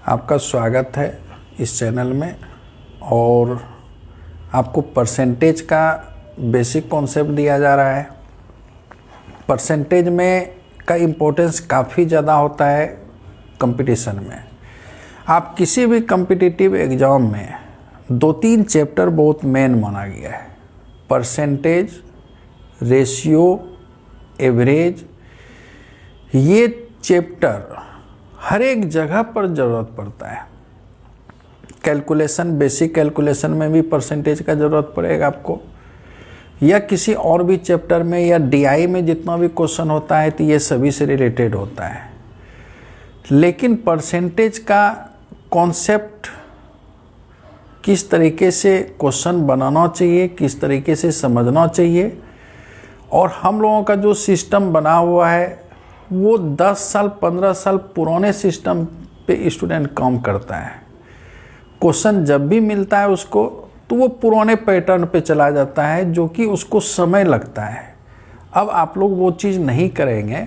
आपका स्वागत है इस चैनल में। और आपको परसेंटेज का बेसिक कॉन्सेप्ट दिया जा रहा है। परसेंटेज में का इम्पोर्टेंस काफ़ी ज़्यादा होता है कंपटीशन में। आप किसी भी कॉम्पिटिटिव एग्ज़ाम में 2-3 चैप्टर बहुत मेन माना गया है। परसेंटेज, रेशियो, एवरेज, ये चैप्टर हर एक जगह पर ज़रूरत पड़ता है। कैलकुलेशन, बेसिक कैलकुलेशन में भी परसेंटेज का ज़रूरत पड़ेगा आपको, या किसी और भी चैप्टर में, या डीआई में जितना भी क्वेश्चन होता है तो ये सभी से रिलेटेड होता है। लेकिन परसेंटेज का कॉन्सेप्ट किस तरीके से क्वेश्चन बनाना चाहिए, किस तरीके से समझना चाहिए, और हम लोगों का जो सिस्टम बना हुआ है वो 10 साल 15 साल पुराने सिस्टम पे स्टूडेंट काम करता है। क्वेश्चन जब भी मिलता है उसको तो वो पुराने पैटर्न पे चला जाता है, जो कि उसको समय लगता है। अब आप लोग वो चीज़ नहीं करेंगे,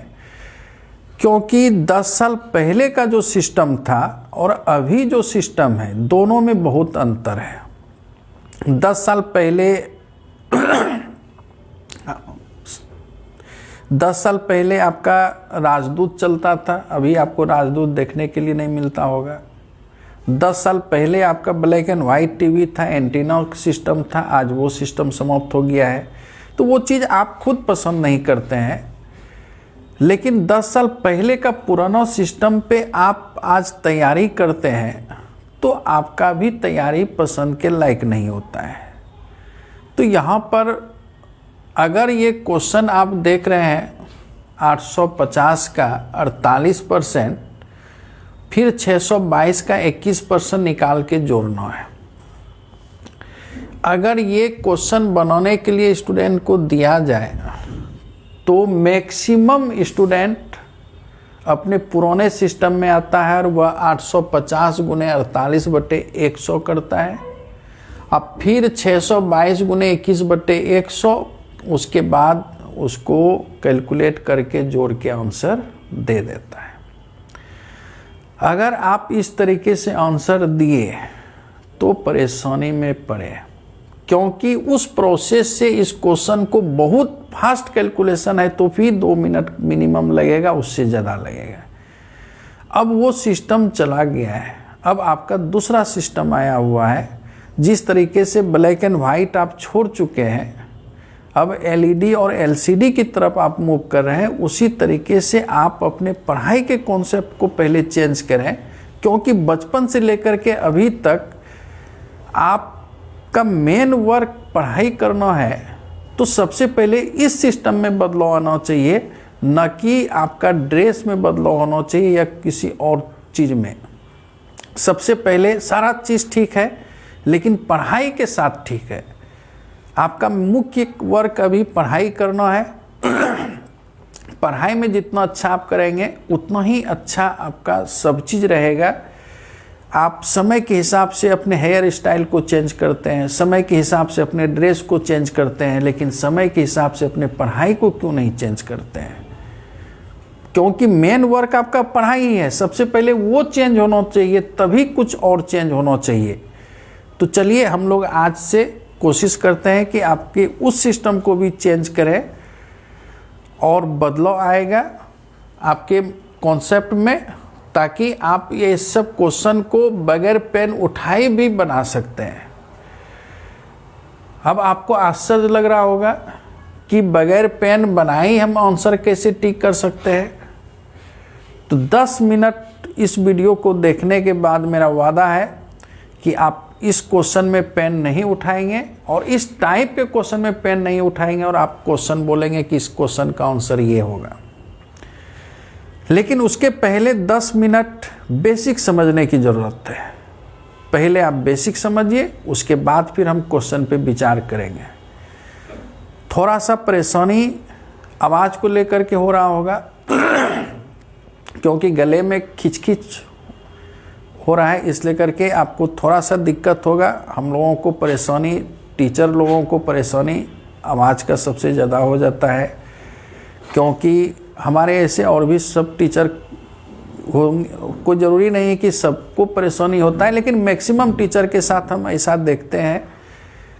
क्योंकि 10 साल पहले का जो सिस्टम था और अभी जो सिस्टम है दोनों में बहुत अंतर है। 10 साल पहले 10 साल पहले आपका राजदूत चलता था, अभी आपको राजदूत देखने के लिए नहीं मिलता होगा। 10 साल पहले आपका ब्लैक एंड वाइट टीवी था, एंटीना सिस्टम था, आज वो सिस्टम समाप्त हो गया है। तो वो चीज़ आप खुद पसंद नहीं करते हैं। लेकिन 10 साल पहले का पुराना सिस्टम पे आप आज तैयारी करते हैं तो आपका भी तैयारी पसंद के लायक नहीं होता है। तो यहाँ पर अगर ये क्वेश्चन आप देख रहे हैं 850 का 48%, फिर 622 का 21% निकाल के जोड़ना है। अगर ये क्वेश्चन बनाने के लिए स्टूडेंट को दिया जाए तो मैक्सिमम स्टूडेंट अपने पुराने सिस्टम में आता है और वह 850 गुने 48/100 करता है। अब फिर 622 गुने 21/100, उसके बाद उसको कैलकुलेट करके जोड़ के आंसर दे देता है। अगर आप इस तरीके से आंसर दिए तो परेशानी में पड़े, क्योंकि उस प्रोसेस से इस क्वेश्चन को बहुत फास्ट कैलकुलेशन है तो फिर 2 मिनट मिनिमम लगेगा, उससे ज़्यादा लगेगा। अब वो सिस्टम चला गया है। अब आपका दूसरा सिस्टम आया हुआ है। जिस तरीके से ब्लैक एंड वाइट आप छोड़ चुके हैं, अब एलईडी और एलसीडी की तरफ आप मूव कर रहे हैं, उसी तरीके से आप अपने पढ़ाई के कॉन्सेप्ट को पहले चेंज करें। क्योंकि बचपन से लेकर के अभी तक आपका मेन वर्क पढ़ाई करना है, तो सबसे पहले इस सिस्टम में बदलाव आना चाहिए, न कि आपका ड्रेस में बदलाव होना चाहिए या किसी और चीज़ में। सबसे पहले सारा चीज़ ठीक है, लेकिन पढ़ाई के साथ ठीक है। आपका मुख्य वर्क अभी पढ़ाई करना है। पढ़ाई में जितना अच्छा आप करेंगे उतना ही अच्छा आपका सब चीज़ रहेगा। आप समय के हिसाब से अपने हेयर स्टाइल को चेंज करते हैं, समय के हिसाब से अपने ड्रेस को चेंज करते हैं, लेकिन समय के हिसाब से अपने पढ़ाई को क्यों नहीं चेंज करते हैं? क्योंकि मेन वर्क आपका पढ़ाई ही है। सबसे पहले वो चेंज होना चाहिए, तभी कुछ और चेंज होना चाहिए। तो चलिए हम लोग आज से कोशिश करते हैं कि आपके उस सिस्टम को भी चेंज करें और बदलाव आएगा आपके कॉन्सेप्ट में, ताकि आप ये सब क्वेश्चन को बगैर पेन उठाए भी बना सकते हैं। अब आपको आश्चर्य लग रहा होगा कि बगैर पेन बनाए ही हम आंसर कैसे टिक कर सकते हैं। तो 10 मिनट इस वीडियो को देखने के बाद मेरा वादा है कि आप इस क्वेश्चन में पेन नहीं उठाएंगे और इस टाइप के क्वेश्चन में पेन नहीं उठाएंगे और आप क्वेश्चन बोलेंगे कि इस क्वेश्चन का आंसर ये होगा। लेकिन उसके पहले 10 मिनट बेसिक समझने की ज़रूरत है। पहले आप बेसिक समझिए, उसके बाद फिर हम क्वेश्चन पे विचार करेंगे। थोड़ा सा परेशानी आवाज़ को लेकर के हो रहा होगा, क्योंकि गले में खिंच हो रहा है, इसलिए करके आपको थोड़ा सा दिक्कत होगा। हम लोगों को परेशानी, टीचर लोगों को परेशानी आवाज़ का सबसे ज़्यादा हो जाता है, क्योंकि हमारे ऐसे और भी सब टीचर कोई ज़रूरी नहीं है कि सबको परेशानी होता है, लेकिन मैक्सिमम टीचर के साथ हम ऐसा देखते हैं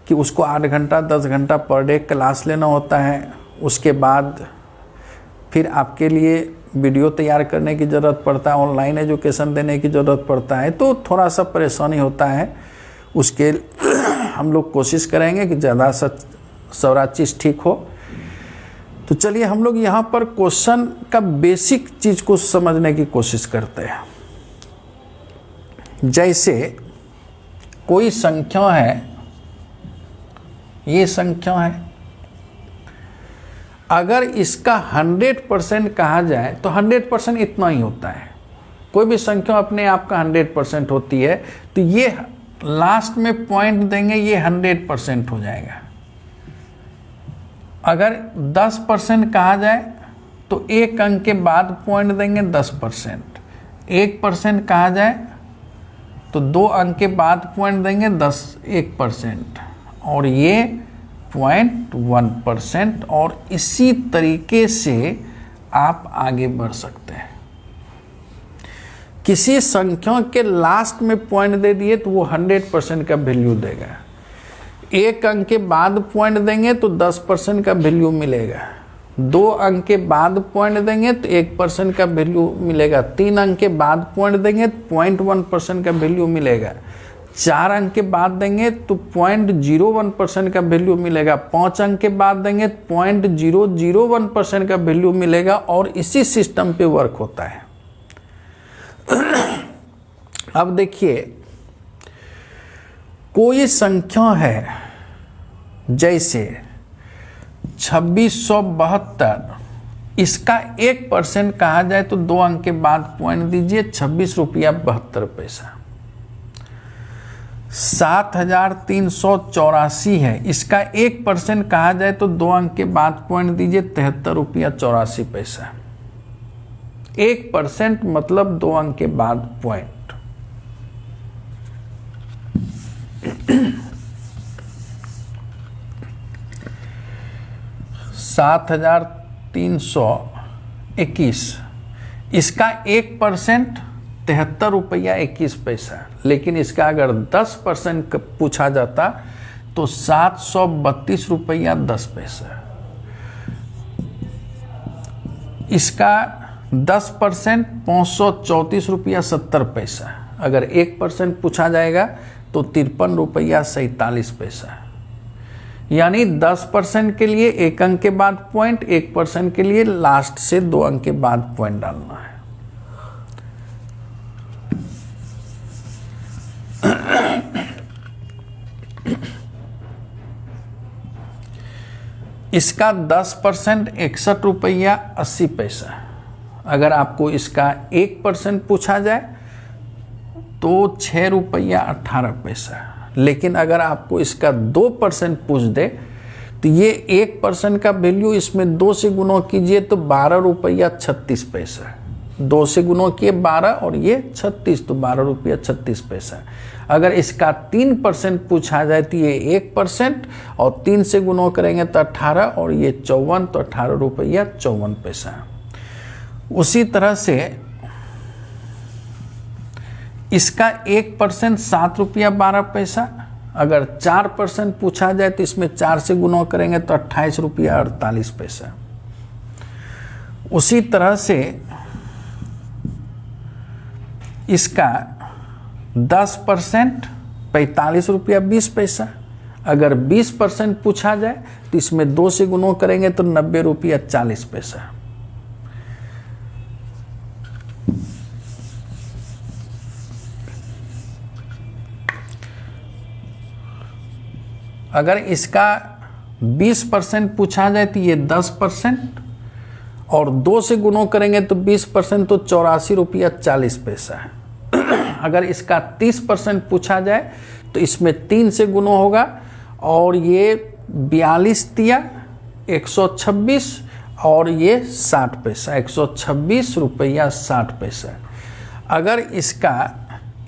कि उसको 8 घंटा 10 घंटा पर डे क्लास लेना होता है। उसके बाद फिर आपके लिए वीडियो तैयार करने की ज़रूरत पड़ता है, ऑनलाइन एजुकेशन देने की ज़रूरत पड़ता है, तो थोड़ा सा परेशानी होता है। उसके हम लोग कोशिश करेंगे कि ज़्यादा सारा चीज़ ठीक हो। तो चलिए हम लोग यहाँ पर क्वेश्चन का बेसिक चीज़ को समझने की कोशिश करते हैं। जैसे कोई संख्या है, ये संख्या है, अगर इसका 100% कहा जाए तो 100% इतना ही होता है। कोई भी संख्या अपने आप का 100% होती है, तो ये लास्ट में पॉइंट देंगे, ये 100% हो जाएगा। अगर 10% कहा जाए तो एक अंक के बाद पॉइंट देंगे 10%। 1% कहा जाए तो 2 अंक के बाद पॉइंट देंगे 1%, और ये 0.1%, और इसी तरीके से आप आगे बढ़ सकते हैं। किसी संख्या के लास्ट में पॉइंट दे दिए तो वो 100% का वैल्यू देगा। 1 अंक के बाद पॉइंट देंगे तो 10% का वैल्यू मिलेगा। 2 अंक के बाद पॉइंट देंगे तो 1% का वैल्यू मिलेगा। 3 अंक के बाद पॉइंट देंगे तो 0.1% का वैल्यू मिलेगा। 4 अंक के बाद देंगे तो 0.01% का वैल्यू मिलेगा। 5 अंक के बाद देंगे तो 0.001% का वैल्यू मिलेगा, और इसी सिस्टम पे वर्क होता है। अब देखिए, कोई संख्या है जैसे 2672, इसका 1% कहा जाए तो 2 अंक के बाद पॉइंट दीजिए, 26 रुपया 72 पैसा। 7384 है, इसका 1% कहा जाए तो 2 अंक के बाद पॉइंट दीजिए, 73 रुपया 84 पैसा। 1% मतलब 2 अंक के बाद पॉइंट। 7321, इसका 1% 73 रुपया 21 पैसा, लेकिन इसका अगर 10% पूछा जाता तो 732 रुपया 10 पैसा। इसका 10% 534 रुपया 70 पैसा। अगर 1% पूछा जाएगा तो 53 रुपया 47 पैसा। यानी 10% के लिए 1 अंक के बाद पॉइंट, 1% के लिए लास्ट से 2 अंक के बाद पॉइंट डालना है। इसका 10% 61 रुपया 80 पैसा। अगर आपको इसका 1% पूछा जाए तो 6 रुपया 18 पैसा। लेकिन अगर आपको इसका 2% पूछ दे तो ये 1% का वैल्यू इसमें 2 से गुणा कीजिए तो 12 रुपया 36 पैसा। 2 से गुणा किए 12 और ये 36, तो 12 रुपया 36 पैसा। अगर इसका 3% पूछा जाए तो ये 1%, और 3 से गुणा करेंगे तो 18, और ये 54, तो 18 रुपया 54 पैसा। उसी तरह से इसका 1% 7 रुपया 12 पैसा। अगर 4% पूछा जाए तो इसमें 4 से गुणा करेंगे तो 28 रुपया 48 पैसा। उसी तरह से इसका 10% 45 रुपया 20 पैसा। अगर 20% पूछा जाए तो इसमें 2 से गुणा करेंगे तो 90 रुपया 40 पैसा। अगर इसका 20% पूछा जाए तो ये 10%, और 2 से गुणा करेंगे तो 20%, तो 84 रुपया 40 पैसा है। अगर इसका 30% पूछा जाए तो इसमें 3 से गुणा होगा, और ये 42 तिया 126, और ये 60 पैसा, 126 रुपया 60 पैसा। अगर इसका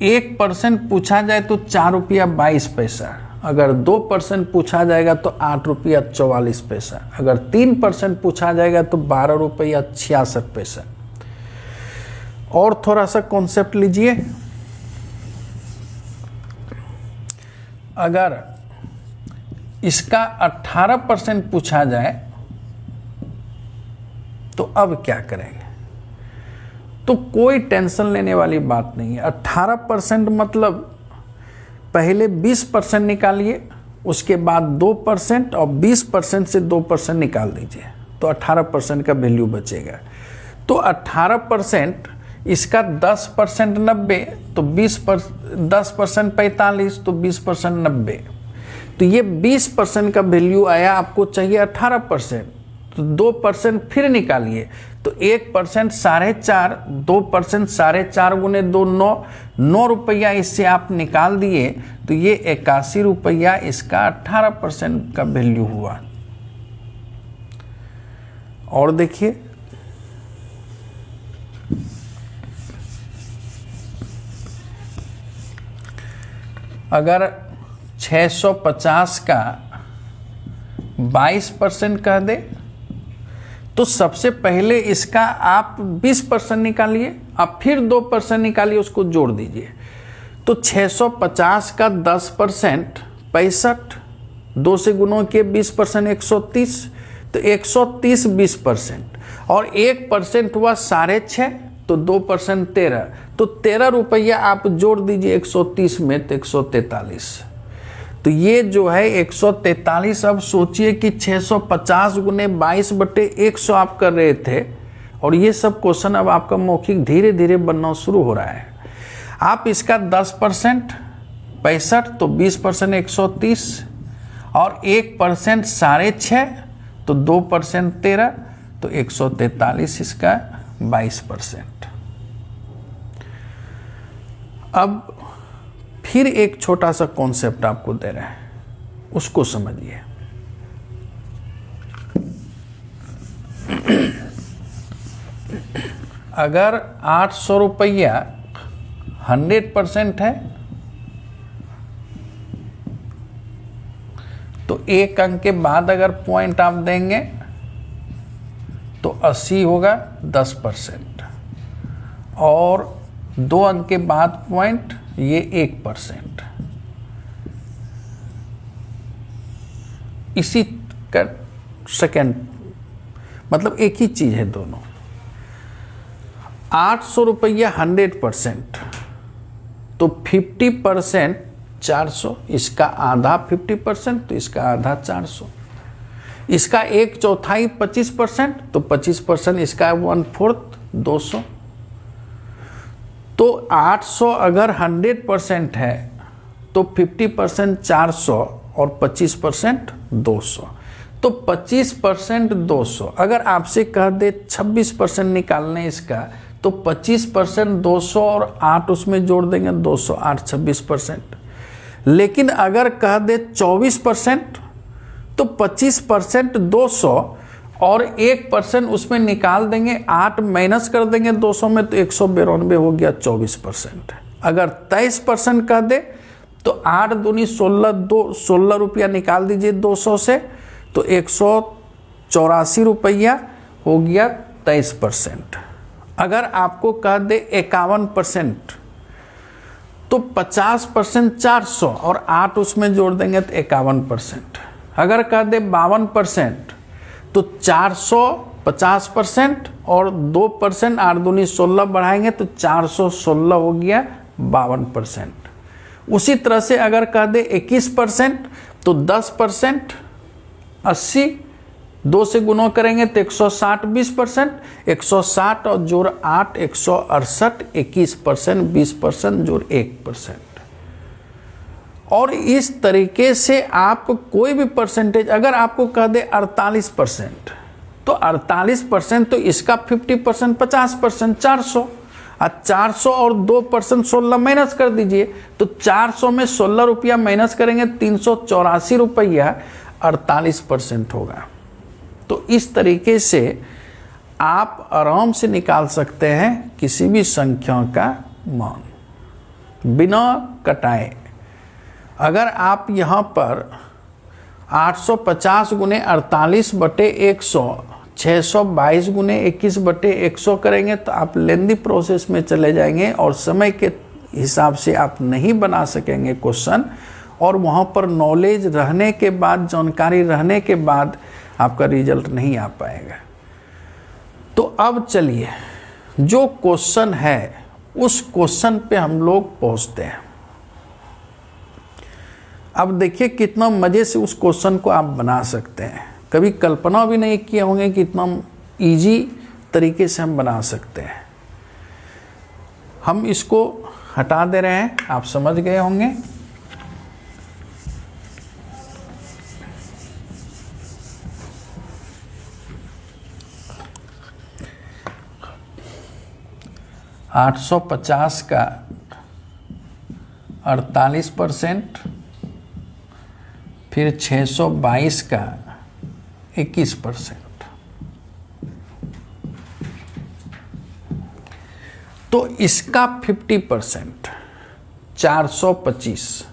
1% पूछा जाए तो 4 रुपया 22 पैसा। अगर 2% पूछा जाएगा तो 8 रुपया 44 पैसा। अगर 3% पूछा जाएगा तो 12 रुपया 66 पैसा। और थोड़ा सा कॉन्सेप्ट लीजिए। अगर इसका 18% पूछा जाए तो अब क्या करेंगे? तो कोई टेंशन लेने वाली बात नहीं है। 18% मतलब पहले 20% निकालिए, उसके बाद 2% और 20% से 2% निकाल दीजिए तो 18% का वैल्यू बचेगा। तो 18% इसका 10% 90, तो 10% 45, तो 20% 90। तो ये 20% का वैल्यू आया, आपको चाहिए 18%, तो 2% फिर निकालिए तो 1% 4.5, 2% 4.5 गुने 2 9 रुपया इससे आप निकाल दिए तो ये 81 रुपया इसका 18% का वैल्यू हुआ। और देखिए अगर 650 का 22% कह दे तो सबसे पहले इसका आप 20% निकालिए, आप फिर 2% निकालिए, उसको जोड़ दीजिए तो 650 का 10% 65, 2 से गुणों के 20% 130, तो 130 20% और 1% हुआ 6.5, तो 2% 13, तो 13 रुपया आप जोड़ दीजिए 130 में तो 143। तो ये जो है 143। अब सोचिए कि 650 गुने 22/100 आप कर रहे थे और ये सब क्वेश्चन अब आपका मौखिक धीरे धीरे बनना शुरू हो रहा है। आप इसका 10% 65, तो 20% 130 और 1% 6.5, तो 2% 13, तो 143 इसका 22%। अब फिर एक छोटा सा कॉन्सेप्ट आपको दे रहे हैं, उसको समझिए। अगर 800 रुपया 100% है तो एक अंक के बाद अगर पॉइंट आप देंगे तो 80 होगा 10%, और 2 अंक के बाद पॉइंट ये 1%। इसी का सेकेंड मतलब एक ही चीज है दोनों। 800 रुपया 100%, तो 50% 400, इसका आधा 50%, तो इसका आधा 400। इसका 1/4 25%, तो 25% इसका 1/4 200। तो 800 अगर 100% है तो 50% 400 और 25% 200, तो 25% 200। अगर आपसे कह दे 26% निकालने इसका तो 25% 200 और 8 उसमें जोड़ देंगे 200, 8 26%। लेकिन अगर कह दे 24% तो 25% 200 और 1% उसमें निकाल देंगे, 8 माइनस कर देंगे 200 में तो 192 हो गया 24%। अगर 23% कह दे तो 8 दूनी 16 रुपया निकाल दीजिए 200 से, तो 184 रुपया हो गया 23%। अगर आपको कह दे 51% तो 50% 400 और 8 उसमें जोड़ देंगे तो 51%। अगर कह दे 52% तो 400 50% और 2% 8 दूनी 16 बढ़ाएंगे तो 416 हो गया 52%। उसी तरह से अगर कह दे 21% तो 10% 80, 2 से गुणों करेंगे तो 160 20%, 160 और जोड़ 8 168, 21% 20% जोड़ 1%। और इस तरीके से आप कोई भी परसेंटेज, अगर आपको कह दे 48% तो 48%, तो इसका 50% 50% 400, और 400 और 2% 16 माइनस कर दीजिए तो 400 में 16 रुपया माइनस करेंगे 384 रुपया 48% होगा। तो इस तरीके से आप आराम से निकाल सकते हैं किसी भी संख्या का मान बिना कटाए। अगर आप यहाँ पर 850 गुने 48/100 622 गुने 21/100 करेंगे तो आप लेंदी प्रोसेस में चले जाएंगे और समय के हिसाब से आप नहीं बना सकेंगे क्वेश्चन, और वहाँ पर नॉलेज रहने के बाद, जानकारी रहने के बाद आपका रिजल्ट नहीं आ पाएगा। तो अब चलिए जो क्वेश्चन है उस क्वेश्चन पे हम लोग पहुँचते हैं। अब देखिए कितना मज़े से उस क्वेश्चन को आप बना सकते हैं। कभी कल्पना भी नहीं किए होंगे कि इतना इजी तरीके से हम बना सकते हैं। हम इसको हटा दे रहे हैं, आप समझ गए होंगे। $850 का 48%, फिर 622 का 21%। तो इसका 50% 425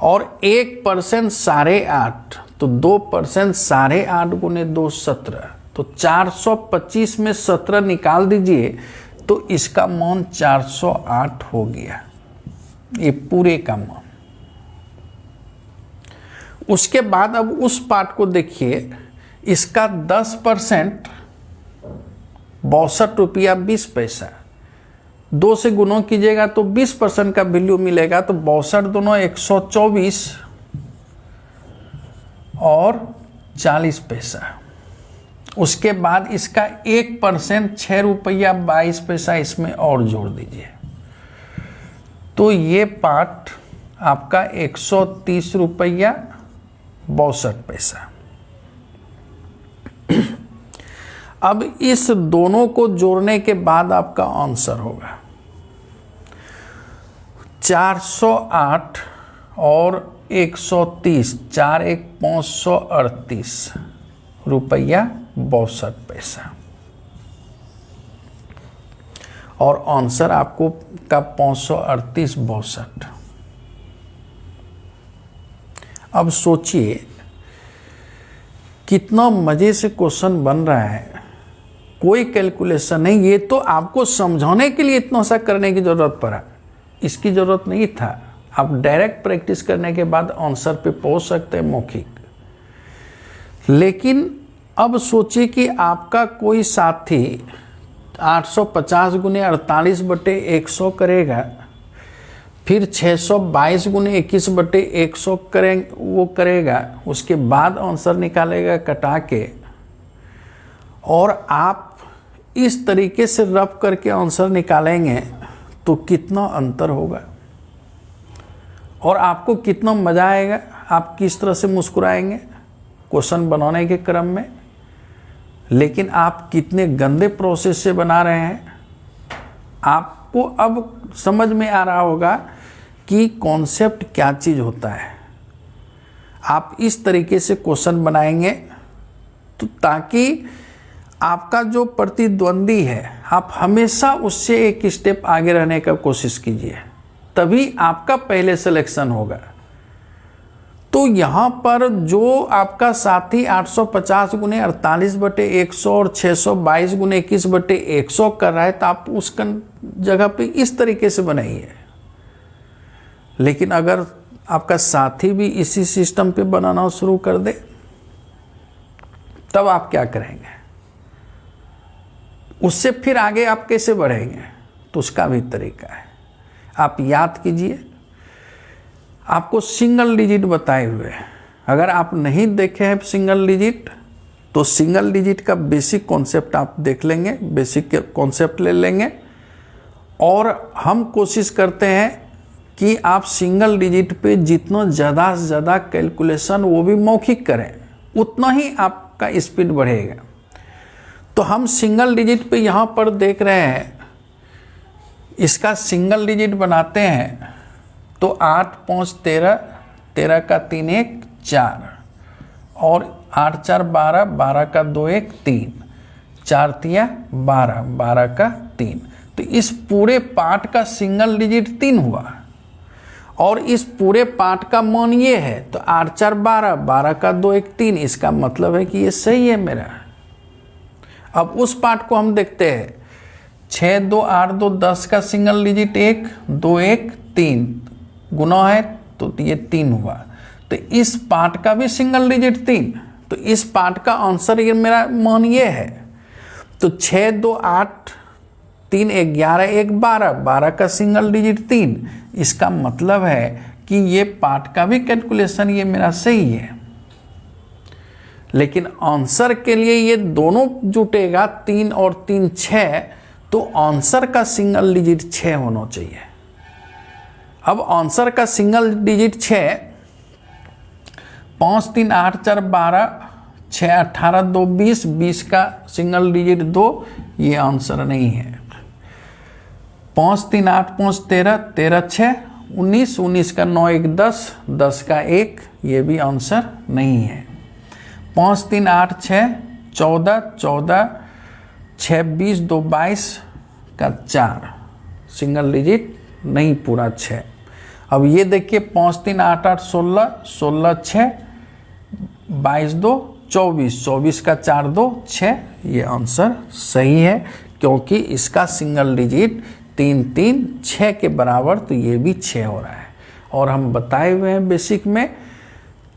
और 1% 8.5, तो 2% 8.5 गुने 2 17। तो 425 में 17 निकाल दीजिए तो इसका मान 408 हो गया, ये पूरे का मान। उसके बाद अब उस पार्ट को देखिए, इसका 10% 62 रुपया 20 पैसा, 2 से गुणों कीजिएगा तो 20% का वैल्यू मिलेगा। तो 62 दोनों 124 और 40 पैसा। उसके बाद इसका 1% 6 रुपया 22 पैसा इसमें और जोड़ दीजिए, तो ये पार्ट आपका 130 रुपया 62 पैसा। अब इस दोनों को जोड़ने के बाद आपका आंसर होगा 408 और 130, 4 1 538 रुपया 62 पैसा, और आंसर आपको का 538 62। अब सोचिए कितना मजे से क्वेश्चन बन रहा है, कोई कैलकुलेशन नहीं। ये तो आपको समझाने के लिए इतना सा करने की जरूरत पड़ा, इसकी जरूरत नहीं था। आप डायरेक्ट प्रैक्टिस करने के बाद आंसर पे पहुंच सकते हैं मौखिक। लेकिन अब सोचिए कि आपका कोई साथी 850 गुने 48/100 करेगा, फिर 622 गुने 21/100 वो करेगा, उसके बाद आंसर निकालेगा कटा के, और आप इस तरीके से रफ करके आंसर निकालेंगे तो कितना अंतर होगा और आपको कितना मज़ा आएगा। आप किस तरह से मुस्कुराएंगे क्वेश्चन बनाने के क्रम में। लेकिन आप कितने गंदे प्रोसेस से बना रहे हैं। आपको अब समझ में आ रहा होगा कि कॉन्सेप्ट क्या चीज़ होता है। आप इस तरीके से क्वेश्चन बनाएंगे तो ताकि आपका जो प्रतिद्वंदी है, आप हमेशा उससे एक स्टेप आगे रहने का कोशिश कीजिए, तभी आपका पहले सिलेक्शन होगा। तो यहाँ पर जो आपका साथी 850 गुने 48/100 और 622 गुने 21/100 कर रहा है, तो आप उस जगह पे इस तरीके से बनाइए। लेकिन अगर आपका साथी भी इसी सिस्टम पे बनाना शुरू कर दे, तब आप क्या करेंगे? उससे फिर आगे आप कैसे बढ़ेंगे? तो उसका भी तरीका है। आप याद कीजिए, आपको सिंगल डिजिट बताए हुए हैं। अगर आप नहीं देखे हैं सिंगल डिजिट, तो सिंगल डिजिट का बेसिक कॉन्सेप्ट आप देख लेंगे, बेसिक कॉन्सेप्ट ले लेंगे। और हम कोशिश करते हैं कि आप सिंगल डिजिट पे जितना ज़्यादा से ज़्यादा कैलकुलेशन वो भी मौखिक करें, उतना ही आपका स्पीड बढ़ेगा। तो हम सिंगल डिजिट पे यहाँ पर देख रहे हैं, इसका सिंगल डिजिट बनाते हैं तो 8 5 13, 13 का 3 1 4, और 8 4 12, 12 का 2 1 3, 4 3 12, 12 का 3। तो इस पूरे पार्ट का सिंगल डिजिट 3 हुआ, और इस पूरे पार्ट का मान ये है। तो 8 4 12, 12 का 2 1 3, इसका मतलब है कि ये सही है मेरा। अब उस पार्ट को हम देखते हैं। 6 2 8 2 10 का सिंगल डिजिट 1 2 1 3 गुना है तो ये 3 हुआ। तो इस पार्ट का भी सिंगल डिजिट 3, तो इस पार्ट का आंसर ये मेरा मान ये है। तो 6 2 8 3 11 1 12, 12 का सिंगल डिजिट 3। इसका मतलब है कि ये पार्ट का भी कैलकुलेशन ये मेरा सही है, लेकिन आंसर के लिए ये दोनों जुटेगा, 3 और 3 6, तो आंसर का सिंगल डिजिट 6 होना चाहिए। अब आंसर का सिंगल डिजिट 6, 5 3 8 4 12, 6 18 2 20, 20 का सिंगल डिजिट 2, ये आंसर नहीं है। 5 3 8 5 13, 13 6 19, 19 का 9 1 10, 10 का 1, ये भी आंसर नहीं है। 5 3 8 6 14, 14 6 20 2 22 का 4, सिंगल डिजिट नहीं पूरा 6। अब ये देखिए 5 3 8 8 16, 16 6 22 2 24, 24 का 4 2 6, ये आंसर सही है, क्योंकि इसका सिंगल डिजिट 3 3 6 के बराबर, तो ये भी 6 हो रहा है। और हम बताए हुए हैं बेसिक में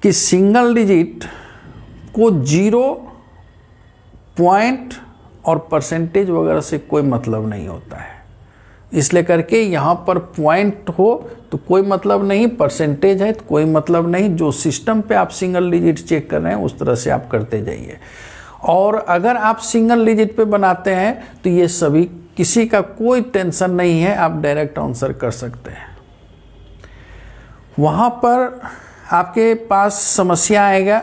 कि सिंगल डिजिट को 0 पॉइंट और परसेंटेज वगैरह से कोई मतलब नहीं होता है, इसलिए करके यहाँ पर पॉइंट हो तो कोई मतलब नहीं, परसेंटेज है तो कोई मतलब नहीं। जो सिस्टम पे आप सिंगल डिजिट चेक कर रहे हैं उस तरह से आप करते जाइए। और अगर आप सिंगल डिजिट पे बनाते हैं तो ये सभी, किसी का कोई टेंशन नहीं है, आप डायरेक्ट आंसर कर सकते हैं। वहाँ पर आपके पास समस्या आएगा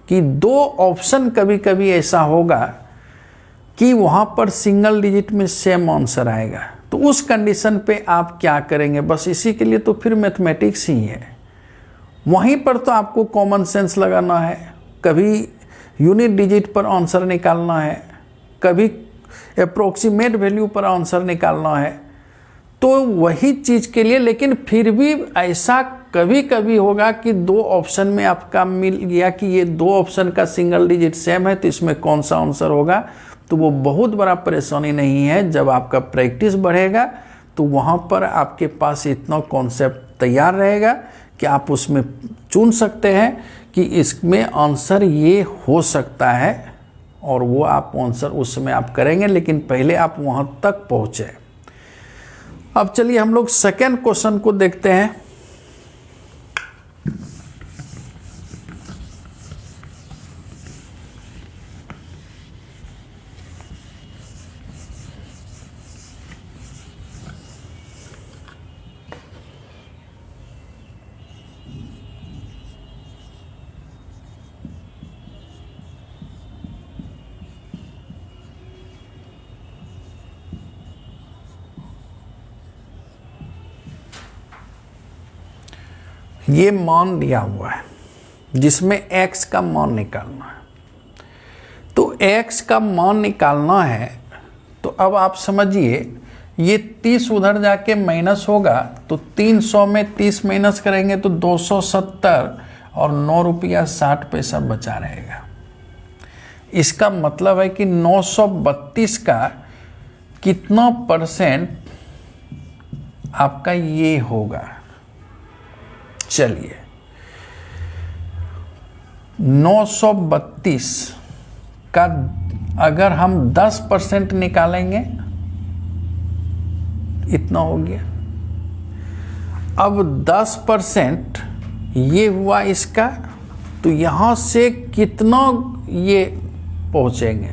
कि 2 ऑप्शन कभी कभी ऐसा होगा कि वहाँ पर सिंगल डिजिट में सेम आंसर आएगा, तो उस कंडीशन पे आप क्या करेंगे? बस इसी के लिए तो फिर मैथमेटिक्स ही है। वहीं पर तो आपको कॉमन सेंस लगाना है, कभी यूनिट डिजिट पर आंसर निकालना है, कभी अप्रोक्सीमेट वैल्यू पर आंसर निकालना है, तो वही चीज़ के लिए। लेकिन फिर भी ऐसा कभी कभी होगा कि 2 ऑप्शन में आपका मिल गया कि ये 2 ऑप्शन का सिंगल डिजिट सेम है, तो इसमें कौन सा आंसर होगा, तो वो बहुत बड़ा परेशानी नहीं है। जब आपका प्रैक्टिस बढ़ेगा तो वहाँ पर आपके पास इतना कॉन्सेप्ट तैयार रहेगा कि आप उसमें चुन सकते हैं कि इसमें आंसर ये हो सकता है, और वो आप आंसर उसमें आप करेंगे, लेकिन पहले आप वहाँ तक पहुँचे। अब चलिए हम लोग सेकेंड क्वेश्चन को देखते हैं। ये मान दिया हुआ है जिसमें x का मान निकालना है। तो x का मान निकालना है, तो अब आप समझिए ये 30 उधर जाके माइनस होगा, तो 300 में 30 माइनस करेंगे तो 270 और 9 रुपया 60 पैसा बचा रहेगा। इसका मतलब है कि 932 का कितना परसेंट आपका ये होगा। चलिए 932 का अगर हम 10% निकालेंगे, इतना हो गया। अब 10% ये हुआ इसका, तो यहाँ से कितना ये पहुँचेंगे,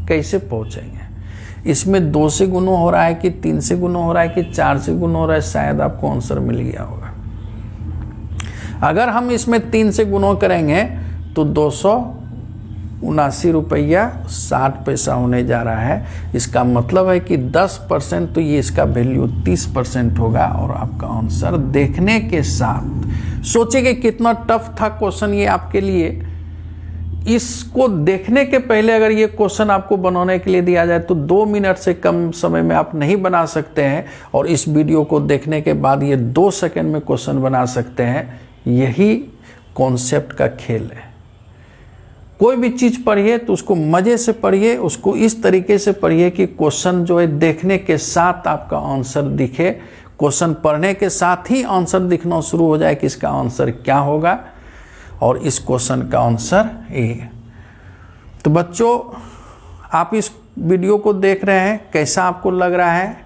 कैसे पहुँचेंगे? इसमें 2 से गुना हो रहा है कि 3 से गुना हो रहा है कि 4 से गुना हो रहा है, शायद आपको आंसर मिल गया होगा। अगर हम इसमें 3 से गुना करेंगे तो 279 रुपया 60 पैसा होने जा रहा है। इसका मतलब है कि 10% तो ये इसका वैल्यू 30% होगा, और आपका आंसर देखने के साथ सोचिए कितना टफ था क्वेश्चन ये आपके लिए। इसको देखने के पहले अगर ये क्वेश्चन आपको बनाने के लिए दिया जाए तो 2 मिनट से कम समय में आप नहीं बना सकते हैं, और इस वीडियो को देखने के बाद ये 2 सेकंड में क्वेश्चन बना सकते हैं। यही कॉन्सेप्ट का खेल है। कोई भी चीज़ पढ़िए तो उसको मज़े से पढ़िए, उसको इस तरीके से पढ़िए कि क्वेश्चन जो है देखने के साथ आपका आंसर दिखे, क्वेश्चन पढ़ने के साथ ही आंसर दिखना शुरू हो जाए कि इसका आंसर क्या होगा और इस क्वेश्चन का आंसर ये। तो बच्चों, आप इस वीडियो को देख रहे हैं, कैसा आपको लग रहा है?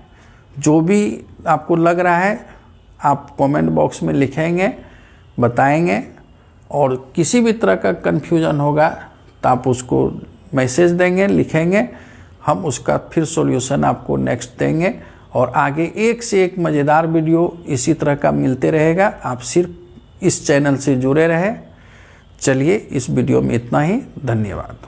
जो भी आपको लग रहा है आप कमेंट बॉक्स में लिखेंगे, बताएंगे, और किसी भी तरह का कन्फ्यूजन होगा तो आप उसको मैसेज देंगे, लिखेंगे, हम उसका फिर सॉल्यूशन आपको नेक्स्ट देंगे। और आगे एक से एक मज़ेदार वीडियो इसी तरह का मिलते रहेगा। आप सिर्फ इस चैनल से जुड़े रहें। चलिए, इस वीडियो में इतना ही। धन्यवाद।